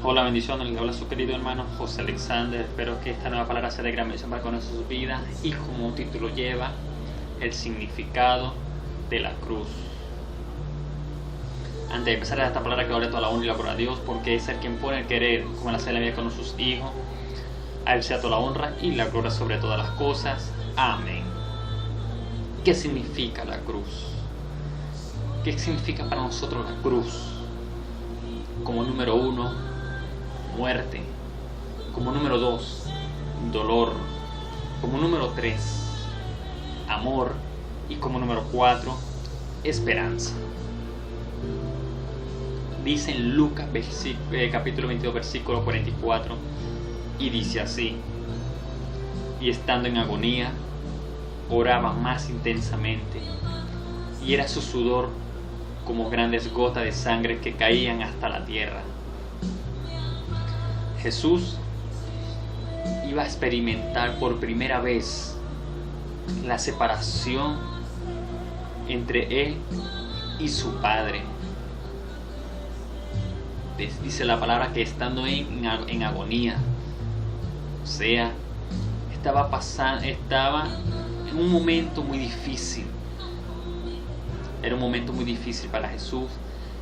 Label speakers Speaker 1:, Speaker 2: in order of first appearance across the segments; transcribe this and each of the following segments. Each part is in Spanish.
Speaker 1: Hola, bendiciones, le habla su querido hermano José Alexander. Espero que esta nueva palabra sea de gran bendición para con sus vidas y como título lleva el significado de la cruz. Antes de empezar esta palabra, que ore toda la honra y la gloria a Dios, porque es el quien pone el querer como la hace la vida con sus hijos. A Él sea toda la honra y la gloria sobre todas las cosas. Amén. ¿Qué significa la cruz? ¿Qué significa para nosotros la cruz? Como número 1, muerte. Como número 2, dolor. Como número 3, amor. Y como número 4, esperanza. Dice en Lucas capítulo 22 versículo 44, y dice así: y estando en agonía, oraba más intensamente, y era su sudor como grandes gotas de sangre que caían hasta la tierra. Jesús iba a experimentar por primera vez la separación entre Él y su Padre. Dice la palabra que estando en agonía, o sea, estaba en un momento muy difícil. Era un momento muy difícil para Jesús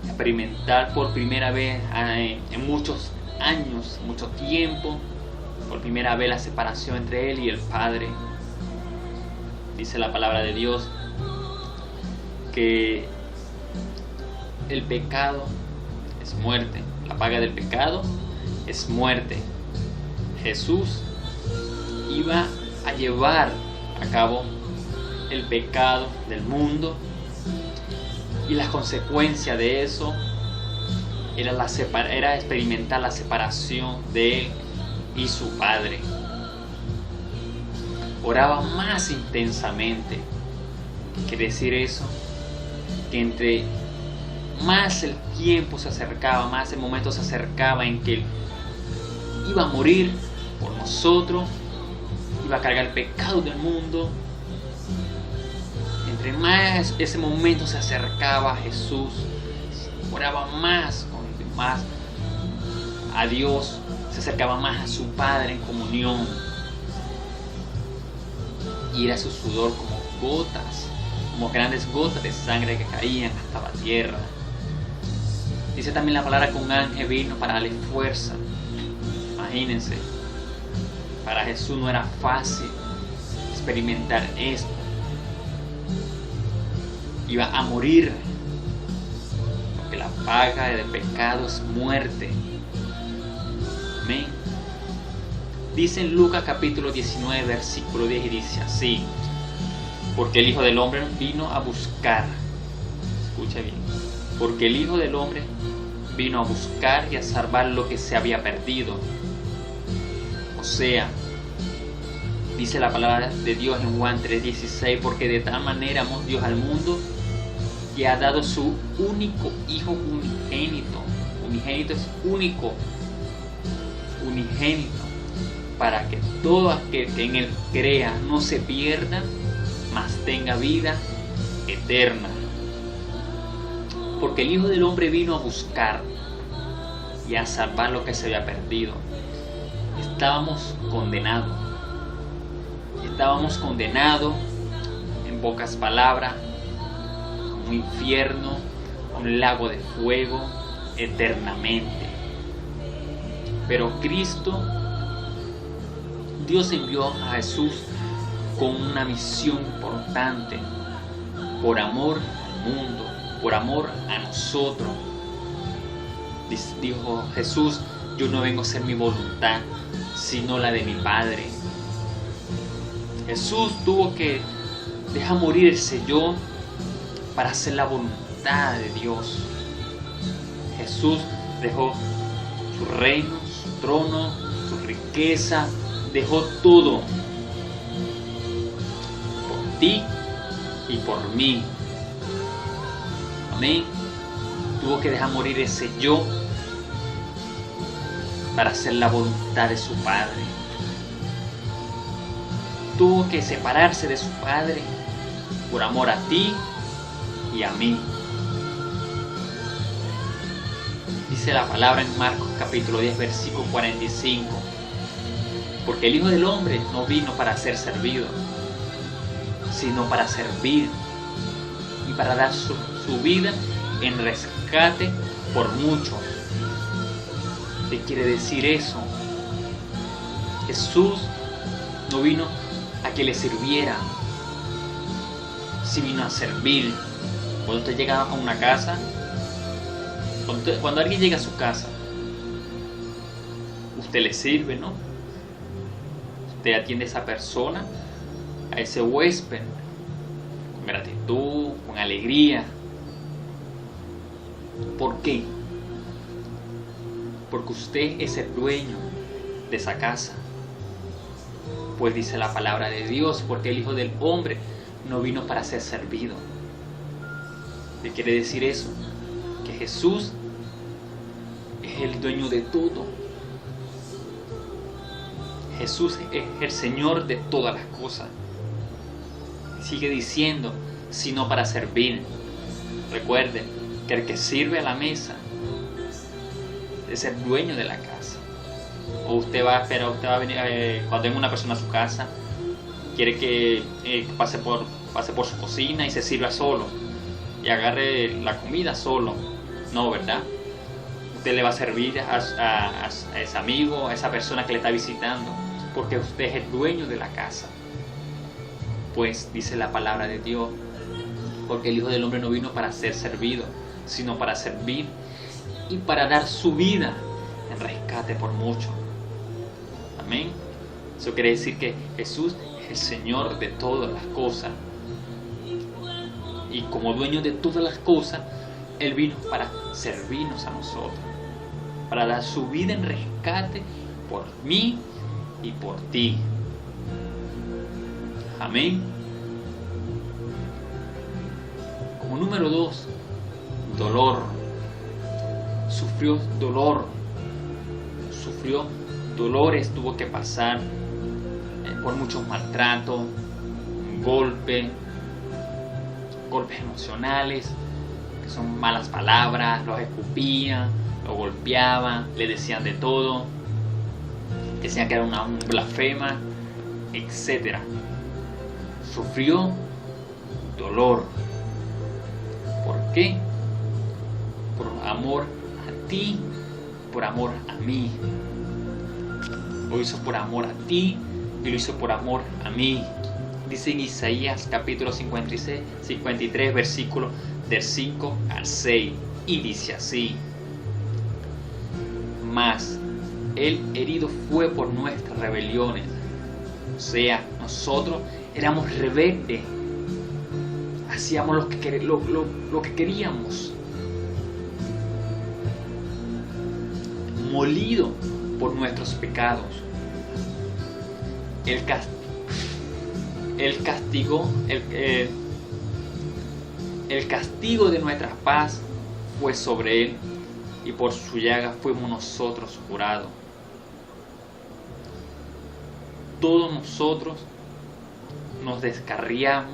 Speaker 1: experimentar por primera vez en muchos años, mucho tiempo, por primera vez la separación entre Él y el Padre. Dice la palabra de Dios que el pecado es muerte, la paga del pecado es muerte. Jesús iba a llevar a cabo el pecado del mundo, y la consecuencia de eso era experimentar la separación de Él y su Padre. Oraba más intensamente. ¿Qué quiere decir eso? Que entre más el tiempo se acercaba, más el momento se acercaba en que Él iba a morir por nosotros, iba a cargar el pecado del mundo. Entre más ese momento se acercaba a Jesús, oraba más a Dios, se acercaba más a su Padre en comunión, y era su sudor como grandes gotas de sangre que caían hasta la tierra. Dice también la palabra que un ángel vino para darle fuerza. Imagínense, para Jesús no era fácil experimentar esto. Iba a morir, porque la paga del pecado es muerte. Amén. Dice en Lucas capítulo 19 versículo 10, y dice así: porque el Hijo del Hombre vino a buscar, escucha bien, porque el Hijo del Hombre vino a buscar y a salvar lo que se había perdido. O sea, dice la palabra de Dios en Juan 3:16, porque de tal manera amó Dios al mundo que ha dado su único Hijo unigénito. Unigénito es único, unigénito, para que todo aquel que en Él crea no se pierda, mas tenga vida eterna. Porque el Hijo del Hombre vino a buscar y a salvar lo que se había perdido. Estábamos condenados, en pocas palabras, a un infierno, a un lago de fuego eternamente. Pero Cristo, Dios envió a Jesús con una misión importante, por amor al mundo, por amor a nosotros. Dijo Jesús: yo no vengo a hacer mi voluntad, sino la de mi Padre. Jesús tuvo que dejar morir ese yo para hacer la voluntad de Dios. Jesús dejó su reino, su trono, su riqueza, dejó todo por ti y por mí. Amén. Tuvo que dejar morir ese yo para hacer la voluntad de su Padre. Tuvo que separarse de su Padre por amor a ti y a mí. Dice la palabra en Marcos capítulo 10, versículo 45. Porque el Hijo del Hombre no vino para ser servido, sino para servir y para dar su vida en rescate por muchos. ¿Qué quiere decir eso? Jesús no vino a que le sirviera, sí vino a servir. Cuando usted llega a una casa, cuando alguien llega a su casa, usted le sirve, ¿no? Usted atiende a esa persona, a ese huésped, con gratitud, con alegría. ¿Por qué? Porque usted es el dueño de esa casa. Pues dice la palabra de Dios, porque el Hijo del Hombre no vino para ser servido. ¿Qué quiere decir eso? Que Jesús es el dueño de todo. Jesús es el Señor de todas las cosas. Sigue diciendo, sino para servir. Recuerden que el que sirve a la mesa es el dueño de la casa. O usted va a venir, cuando venga una persona a su casa, quiere que pase por su cocina y se sirva solo y agarre la comida solo. No, ¿verdad? Usted le va a servir a ese amigo, a esa persona que le está visitando, porque usted es el dueño de la casa. Pues dice la palabra de Dios, porque el Hijo del Hombre no vino para ser servido, sino para servir y para dar su vida en rescate por muchos. Amén. Eso quiere decir que Jesús es el Señor de todas las cosas. Y como dueño de todas las cosas, Él vino para servirnos a nosotros, para dar su vida en rescate por mí y por ti. Amén. Como número 2, dolor. Sufrió dolores, tuvo que pasar por muchos maltratos, golpes emocionales, que son malas palabras, los escupían, lo golpeaban, le decían de todo, decían que era un blasfema, etc. Sufrió dolor. ¿Por qué? Por amor a ti, por amor a mí. Lo hizo por amor a ti y lo hizo por amor a mí. Dice en Isaías capítulo 53, versículo del 5 al 6. Y dice así: Mas Él herido fue por nuestras rebeliones. O sea, nosotros éramos rebeldes. Hacíamos lo que queríamos. Molido por nuestros pecados. El castigo de nuestra paz fue sobre Él, y por su llaga fuimos nosotros curados. Todos nosotros nos descarriamos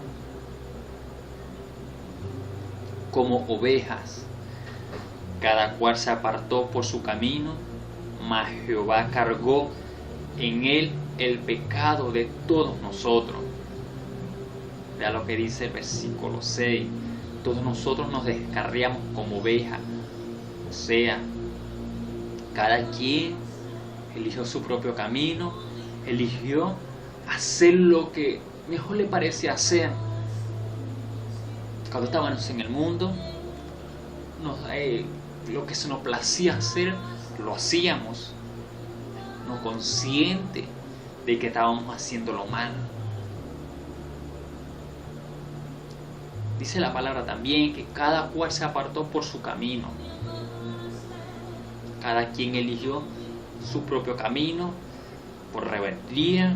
Speaker 1: como ovejas, cada cual se apartó por su camino, mas Jehová cargó en Él el pecado de todos nosotros. Vea lo que dice el versículo 6. Todos nosotros nos descarriamos como ovejas. O sea, cada quien eligió su propio camino, eligió hacer lo que mejor le parecía hacer. Cuando estábamos en el mundo, lo que se nos placía hacer, lo hacíamos, no consciente de que estábamos haciendo lo malo. Dice la palabra también que cada cual se apartó por su camino. Cada quien eligió su propio camino, por rebeldía,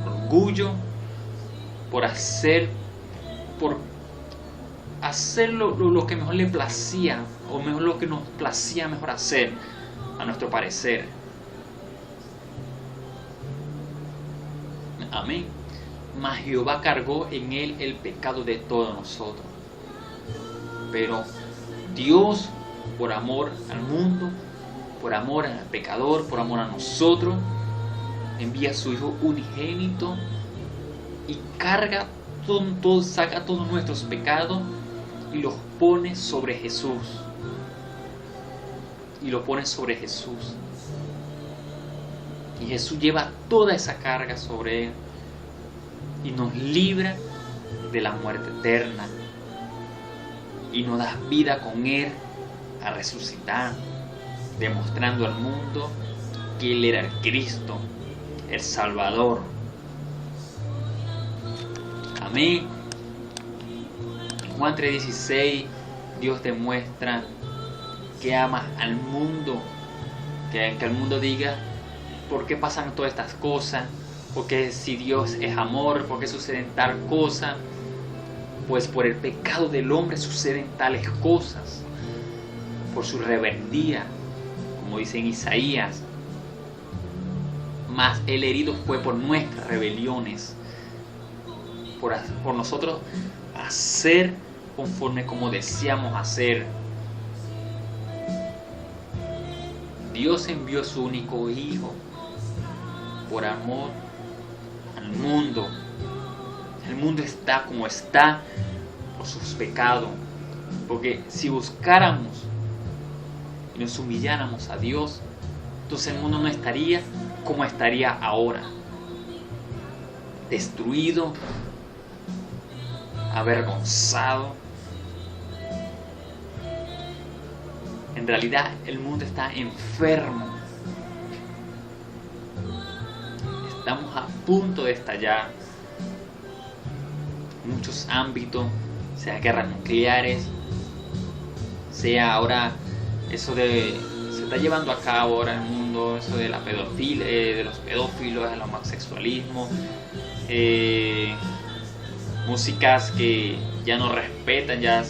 Speaker 1: por orgullo, por hacer lo que mejor le placía, o mejor lo que nos placía mejor hacer, a nuestro parecer. Amén. Mas Jehová cargó en Él el pecado de todos nosotros. Pero Dios por amor al mundo, por amor al pecador, por amor a nosotros, envía a su Hijo unigénito y carga todo, saca todos nuestros pecados y los pone sobre Jesús. Y lo pone sobre Jesús. Y Jesús lleva toda esa carga sobre Él y nos libra de la muerte eterna y nos da vida con Él a resucitar, demostrando al mundo que Él era el Cristo, el Salvador. Amén. En Juan 3:16 Dios demuestra que ama al mundo, que el mundo diga ¿por qué pasan todas estas cosas? Porque si Dios es amor, ¿por qué suceden tal cosa? Pues por el pecado del hombre suceden tales cosas, por su rebeldía, como dice en Isaías. Mas el herido fue por nuestras rebeliones, por nosotros hacer conforme como deseamos hacer. Dios envió a su único Hijo por amor al mundo. El mundo está como está por sus pecados. Porque si buscáramos y nos humilláramos a Dios, entonces el mundo no estaría como estaría ahora. Destruido, avergonzado. En realidad el mundo está enfermo. Estamos a punto de estallar en muchos ámbitos, sea guerras nucleares, sea ahora eso de se está llevando a cabo ahora en el mundo, eso de la pedofilia, de los pedófilos, el homosexualismo, músicas que ya no respetan, ya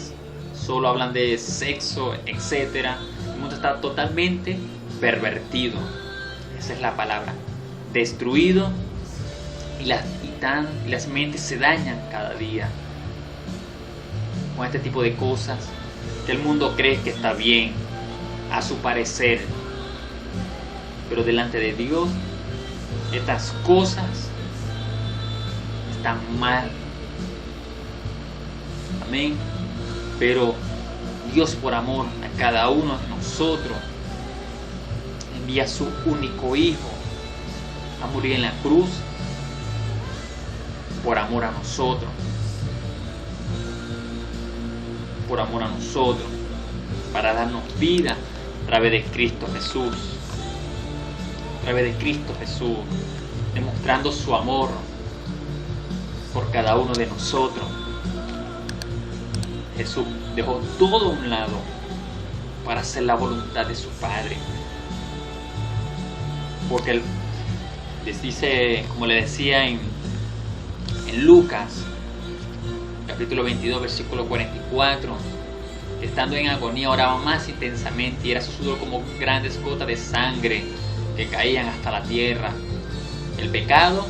Speaker 1: solo hablan de sexo, etc. El mundo está totalmente pervertido. Esa es la palabra. Destruido y las mentes se dañan cada día con este tipo de cosas que el mundo cree que está bien a su parecer, pero delante de Dios estas cosas están mal. Amén. Pero Dios, por amor a cada uno de nosotros, envía a su único Hijo a morir en la cruz por amor a nosotros, por amor a nosotros, para darnos vida a través de Cristo Jesús, a través de Cristo Jesús, demostrando su amor por cada uno de nosotros. Jesús dejó todo a un lado para hacer la voluntad de su Padre, porque Él les dice, como le decía en Lucas capítulo 22 versículo 44, que estando en agonía oraba más intensamente y era su sudor como grandes gotas de sangre que caían hasta la tierra. El pecado,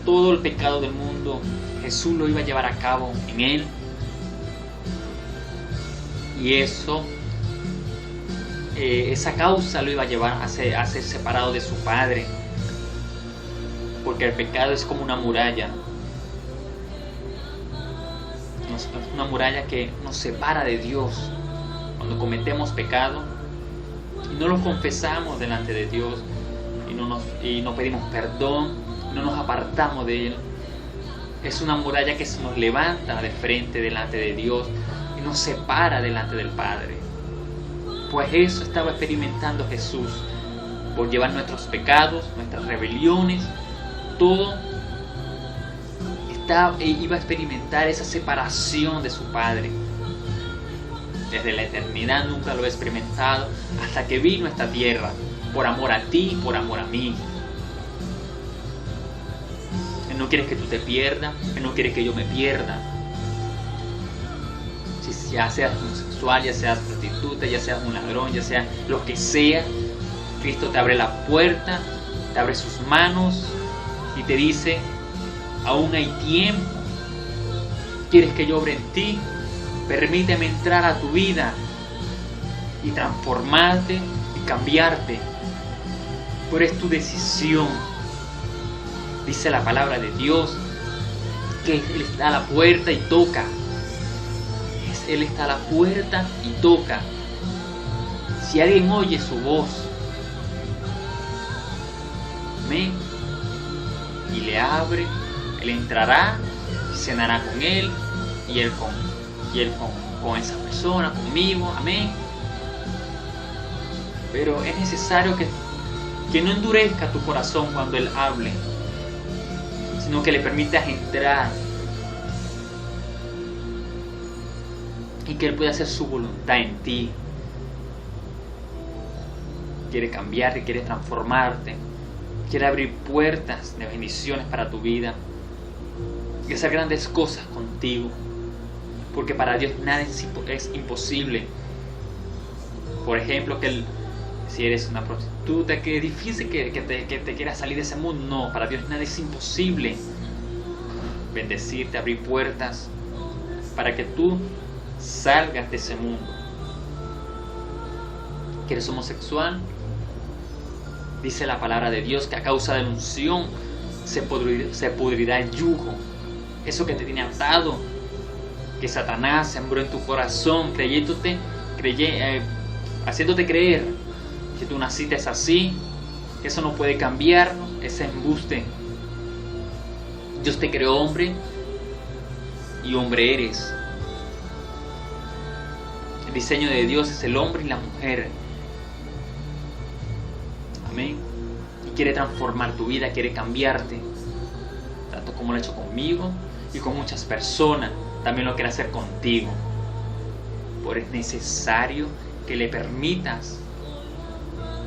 Speaker 1: todo el pecado del mundo, Jesús lo iba a llevar a cabo en Él. Y eso, esa causa lo iba a llevar a ser separado de su Padre. Porque el pecado es como una muralla. Es una muralla que nos separa de Dios. Cuando cometemos pecado y no lo confesamos delante de Dios y no pedimos perdón, no nos apartamos de Él, es una muralla que se nos levanta de frente delante de Dios y nos separa delante del Padre. Pues eso estaba experimentando Jesús, por llevar nuestros pecados, nuestras rebeliones, todo. Iba a experimentar esa separación de su Padre. Desde la eternidad nunca lo he experimentado, hasta que vino a esta tierra, por amor a ti, por amor a mí. Él no quiere que tú te pierdas, Él no quiere que yo me pierda. Si ya seas homosexual, ya seas prostituta, ya seas un ladrón, ya sea lo que sea, Cristo te abre la puerta, te abre sus manos y te dice: aún hay tiempo. ¿Quieres que yo obre en ti? Permíteme entrar a tu vida. y transformarte y cambiarte. Pero es tu decisión. Dice la palabra de Dios que Él está a la puerta y toca. Él está a la puerta y toca. Si alguien oye su voz, amén, y le abre, Él entrará y cenará con Él y Él con esa persona, conmigo, amén. Pero es necesario que no endurezca tu corazón cuando Él hable, sino que le permitas entrar y que Él pueda hacer su voluntad en ti. Quiere cambiarte, quiere transformarte, quiere abrir puertas de bendiciones para tu vida y hacer grandes cosas contigo, porque para Dios nada es imposible. Por ejemplo, si eres una prostituta, que es difícil que te quieras salir de ese mundo. No, para Dios nada es imposible. Bendecirte, abrir puertas para que tú salgas de ese mundo. ¿Que eres homosexual? Dice la palabra de Dios que a causa de la unción se pudrirá el yugo. Eso que te tiene atado, que Satanás sembró en tu corazón, haciéndote creer que tú naciste así, que eso no puede cambiar, ese embuste. Dios te creó hombre y hombre eres. El diseño de Dios es el hombre y la mujer. Amén. Y quiere transformar tu vida, quiere cambiarte, tanto como lo ha hecho conmigo y con muchas personas. También lo quiere hacer contigo. Por es necesario que le permitas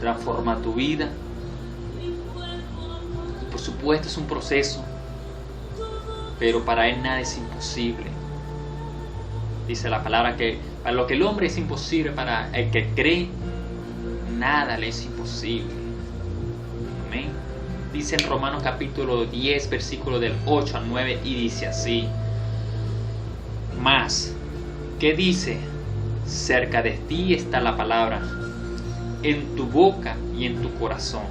Speaker 1: transformar tu vida. Y por supuesto es un proceso, pero para Él nada es imposible. Dice la palabra que para lo que el hombre es imposible, para el que cree, nada le es imposible. Amén. Dice en Romanos capítulo 10, versículo del 8 al 9, y dice así: Mas, ¿qué dice? Cerca de ti está la palabra, en tu boca y en tu corazón.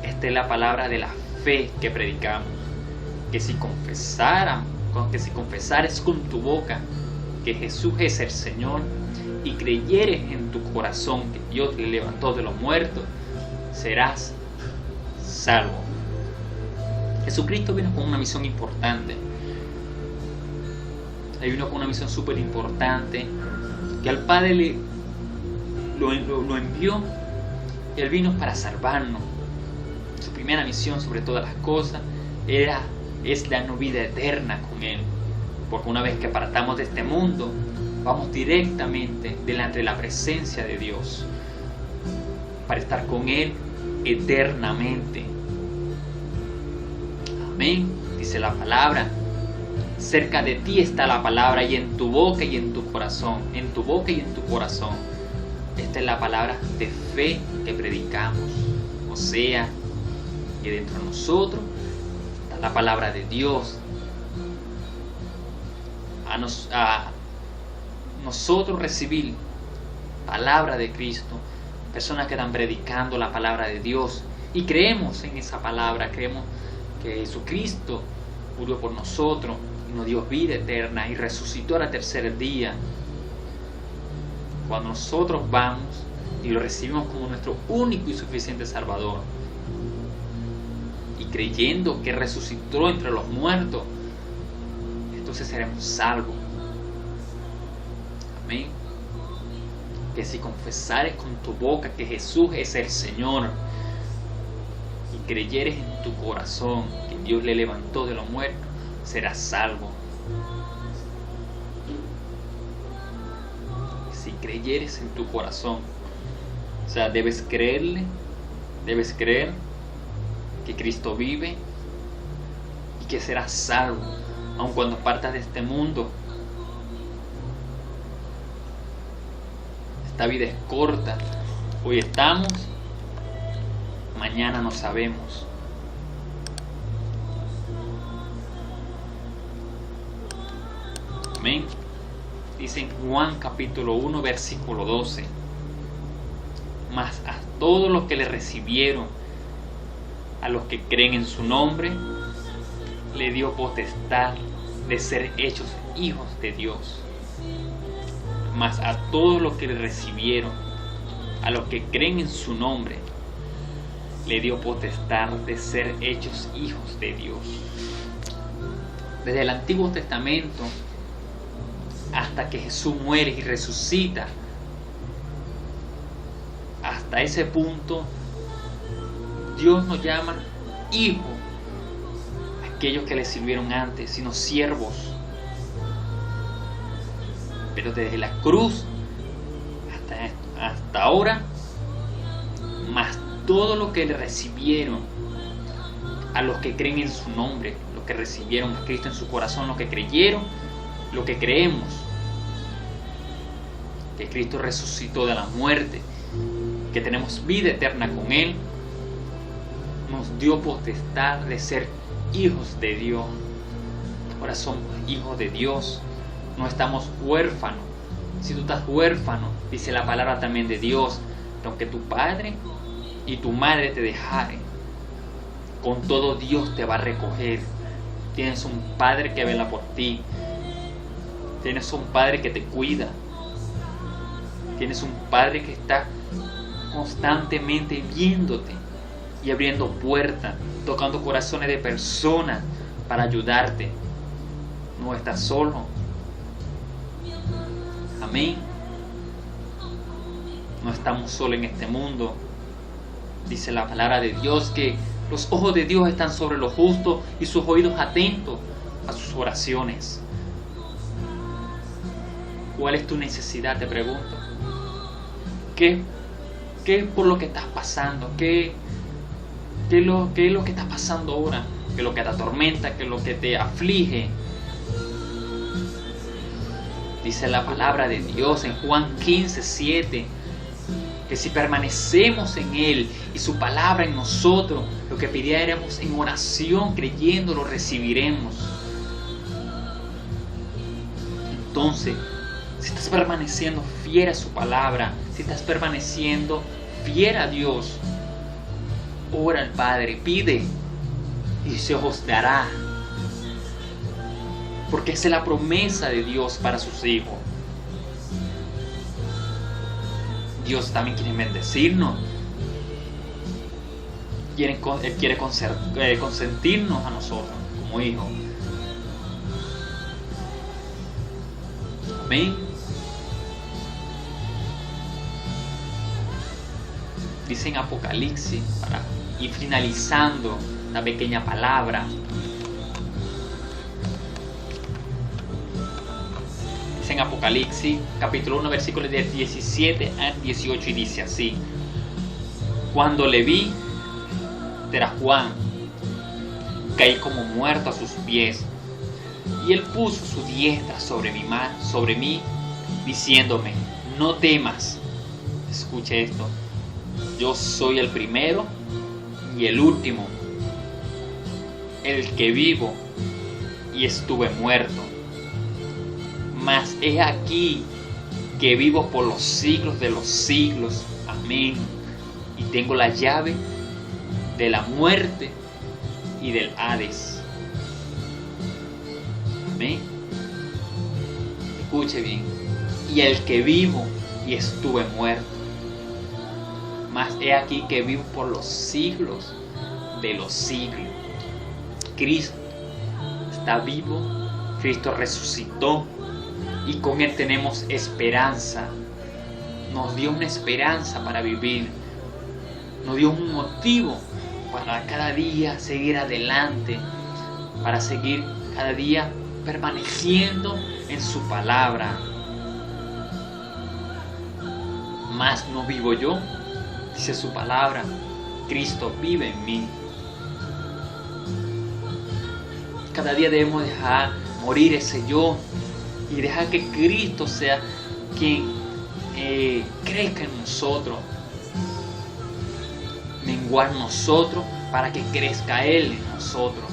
Speaker 1: Esta es la palabra de la fe que predicamos, que si confesares con tu boca que Jesús es el Señor y creyeres en tu corazón que Dios le levantó de los muertos, serás salvo. Jesucristo vino con una misión importante. Él vino con una misión súper importante, que al Padre lo envió, y Él vino para salvarnos. Su primera misión sobre todas las cosas es darnos vida eterna con Él, porque una vez que partamos de este mundo, vamos directamente delante de la presencia de Dios para estar con Él eternamente. Amén. Dice la palabra: cerca de ti está la palabra, y en tu boca y en tu corazón. En tu boca y en tu corazón. Esta es la palabra de fe que predicamos. O sea, que dentro de nosotros está la palabra de Dios. A nosotros recibir palabra de Cristo, personas que están predicando la palabra de Dios, y creemos en esa palabra, creemos que Jesucristo murió por nosotros, nos dio vida eterna y resucitó al tercer día. Cuando nosotros vamos y lo recibimos como nuestro único y suficiente Salvador, y creyendo que resucitó entre los muertos, entonces seremos salvos. Amén. Que si confesares con tu boca que Jesús es el Señor y creyeres en tu corazón que Dios le levantó de los muertos, serás salvo. Si creyeres en tu corazón, o sea, debes creer que Cristo vive y que serás salvo, aun cuando partas de este mundo. Esta vida es corta. Hoy estamos, mañana no sabemos. Amén. Dice en Juan capítulo 1 versículo 12: mas a todos los que le recibieron, a los que creen en su nombre, le dio potestad de ser hechos hijos de Dios. Mas a todos los que le recibieron, a los que creen en su nombre, le dio potestad de ser hechos hijos de Dios. Desde el Antiguo Testamento hasta que Jesús muere y resucita, hasta ese punto Dios nos llama hijos, aquellos que le sirvieron antes, sino siervos. Pero desde la cruz hasta ahora, más todo lo que le recibieron, a los que creen en su nombre, los que recibieron a Cristo en su corazón, los que creyeron, lo que creemos, que Cristo resucitó de la muerte, que tenemos vida eterna con Él, nos dio potestad de ser hijos de Dios. Ahora somos hijos de Dios, no estamos huérfanos. Si tú estás huérfano, dice la palabra también de Dios, aunque tu padre y tu madre te dejaren, con todo Dios te va a recoger. Tienes un padre que vela por ti, tienes un padre que te cuida, tienes un padre que está constantemente viéndote y abriendo puertas, tocando corazones de personas para ayudarte. No estás solo. Amén. No estamos solos en este mundo. Dice la palabra de Dios que los ojos de Dios están sobre los justos y sus oídos atentos a sus oraciones. ¿Cuál es tu necesidad? Te pregunto. ¿Qué es por lo que estás pasando? ¿Qué es lo que está pasando ahora? ¿Qué es lo que te atormenta? ¿Qué es lo que te aflige? Dice la palabra de Dios en Juan 15:7, que si permanecemos en Él y su palabra en nosotros, lo que pidiéramos en oración, creyendo, lo recibiremos. Entonces, si estás permaneciendo fiel a su palabra, si estás permaneciendo fiel a Dios, ora al Padre, pide y se os dará. Porque esa es la promesa de Dios para sus hijos. Dios también quiere bendecirnos. Él quiere consentirnos a nosotros como hijos. Amén. Dice en Apocalipsis, para ir finalizando la pequeña palabra, dice en Apocalipsis capítulo 1 versículos de 17 a 18 y dice así: cuando le vi, era Juan, caí como muerto a sus pies, y él puso su diestra sobre mí, diciéndome: no temas. Escuche esto: yo soy el primero y el último, el que vivo y estuve muerto, mas he aquí que vivo por los siglos de los siglos. Amén. Y tengo la llave de la muerte y del Hades. Amén. Escuche bien: y el que vivo y estuve muerto, mas he aquí que vivo por los siglos de los siglos. Cristo está vivo, Cristo resucitó y con Él tenemos esperanza. Nos dio una esperanza para vivir, nos dio un motivo para cada día seguir adelante, para seguir cada día permaneciendo en su palabra. Mas no vivo yo, dice su palabra, Cristo vive en mí. Cada día debemos dejar morir ese yo y dejar que Cristo sea quien crezca en nosotros, menguar nosotros para que crezca Él en nosotros.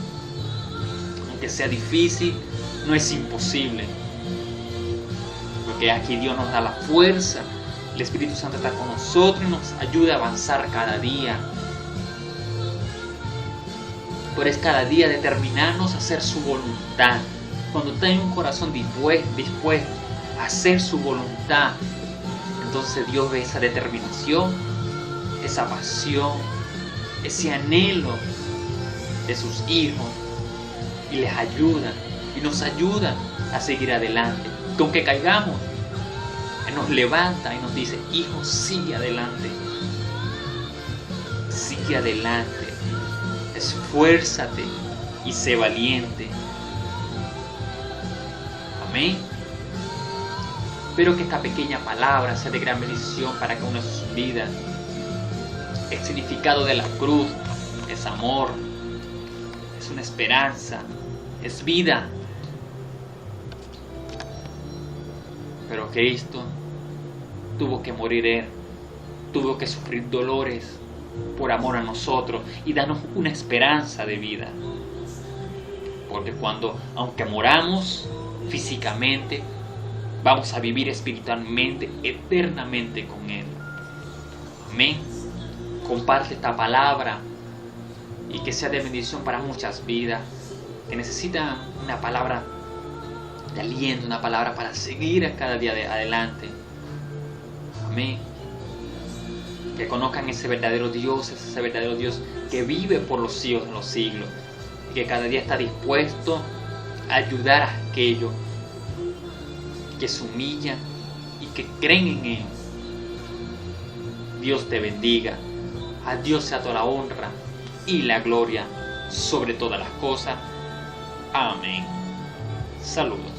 Speaker 1: Aunque sea difícil, no es imposible, porque aquí Dios nos da la fuerza El Espíritu Santo está con nosotros y nos ayuda a avanzar cada día. Pero es cada día determinarnos a hacer su voluntad. Cuando tenga un corazón dispuesto a hacer su voluntad, entonces Dios ve esa determinación, esa pasión, ese anhelo de sus hijos y les ayuda y nos ayuda a seguir adelante. Que aunque caigamos, Él nos levanta y nos dice: hijo, sigue adelante, sigue adelante, esfuérzate y sé valiente. Amén. Espero que esta pequeña palabra sea de gran bendición para cada una de sus vidas. El significado de la cruz es amor, es una esperanza, es vida. Pero Cristo tuvo que morir Él, tuvo que sufrir dolores por amor a nosotros y darnos una esperanza de vida. Porque aunque moramos físicamente, vamos a vivir espiritualmente, eternamente con Él. Amén. Comparte esta palabra y que sea de bendición para muchas vidas que necesitan una palabra de aliento, una palabra para seguir a cada día adelante. Amén. Que conozcan ese verdadero Dios que vive por los siglos de los siglos y que cada día está dispuesto a ayudar a aquellos que se humillan y que creen en Él. Dios te bendiga. A Dios sea toda la honra y la gloria sobre todas las cosas. Amén. Saludos.